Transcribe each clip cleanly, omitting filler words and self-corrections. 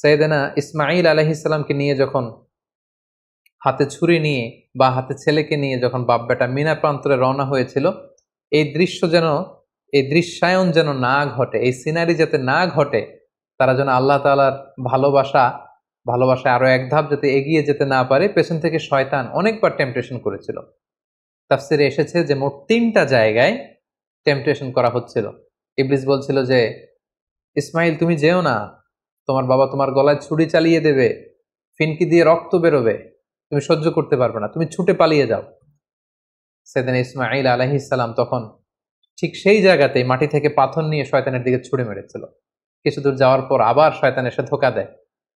সাইয়েদনা ইসমাঈল আলাইহিস সালামকে নিয়ে যখন হাতে ছুরি নিয়ে বা হাতে ছেলেকে নিয়ে যখন বাপ বেটা মিনা প্রান্তরে রওনা হয়েছিল, এই দৃশ্য যেন, এই দৃশ্যায়ন যেন না ঘটে, এই সিনারি যাতে না ঘটে, তারা যেন আল্লাহ তাআলার ভালোবাসায় আরো এক ধাপ যাতে এগিয়ে যেতে না পারে, পেছন থেকে শয়তান অনেকবার টেম্পটেশন করেছিল। তাফসিরে এসেছে যে মোট 3টা জায়গায় টেম্পটেশন করা হচ্ছিল। ইবলিস বলছিল যে, ইসমাইল তুমি যেও না, তোমার বাবা তোমার গলায় ছুরি চালিয়ে দেবে, ফিনকি দিয়ে রক্ত বেরোবে, তুমি সহ্য করতে পারবে না, তুমি ছুটে পালিয়ে যাও। সেদিন ইসমাঈল আলাইহিস সালাম তখন ঠিক সেই জায়গাতেই মাটি থেকে পাথর নিয়ে শয়তানের দিকে ছুড়ে মেরেছিল। কিছু দূর যাওয়ার পর আবার শয়তান এসে ধোঁকা দেয়।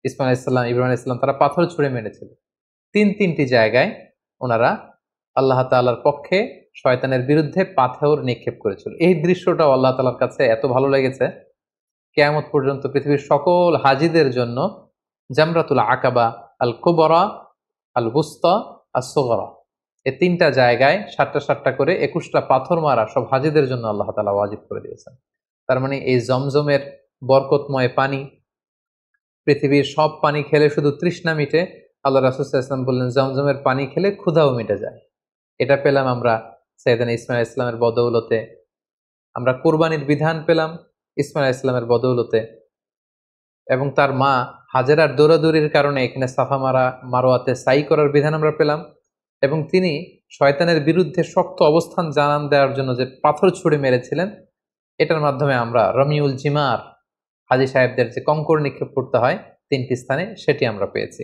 ইসমাঈল আলাইহিস সালাম, ইব্রাহিম আলাইহিস সালাম তারা পাথর ছুড়ে মেরেছিল। তিনটি জায়গায় ওনারা আল্লাহ তাআলার পক্ষে শয়তানের বিরুদ্ধে পাথর নিক্ষেপ করেছিল। এই দৃশ্যটাও আল্লাহ তাআলার কাছে এত ভালো লেগেছে, কিয়ামত পর্যন্ত পৃথিবীর সকল হাজীদের জন্য জামরাতুল আকাবা, আল কুবরা, আল বুস্তা, আস সুগরা, এই 3টা জায়গায় 7টা করে 21টা পাথর মারা সব হাজীদের জন্য আল্লাহ তাআলা ওয়াজিব করে দিয়েছেন। তার মানে এই জমজমের বরকতময় পানি, পৃথিবীর সব পানি খেলে শুধু তৃষ্ণা মিটে, আল্লাহ রাসূল সাল্লাল্লাহু আলাইহি ওয়াসাল্লাম বললেন জমজমের পানি খেলে ক্ষুধাও মিটে যায়। এটা পেলাম আমরা সাইয়েদনা ইসমাঈল আলাইহিস সালামের বদৌলতে। আমরা কুরবানির বিধান পেলাম ইসমাঈল আলাইহিস সালামের বদৌলতে, এবং তার মা হাজেরার দৌড়াদৌড়ির কারণে এখানে সাফা মারোয়াতে সাই করার বিধান আমরা পেলাম, এবং তিনি শয়তানের বিরুদ্ধে শক্ত অবস্থান জানান দেওয়ার জন্য যে পাথর ছুঁড়ে মেরেছিলেন, এটার মাধ্যমে আমরা রমিউল জিমার, হাজী সাহেবদের যে কঙ্কর নিক্ষেপ করতে হয় 3টি স্থানে, সেটি আমরা পেয়েছি।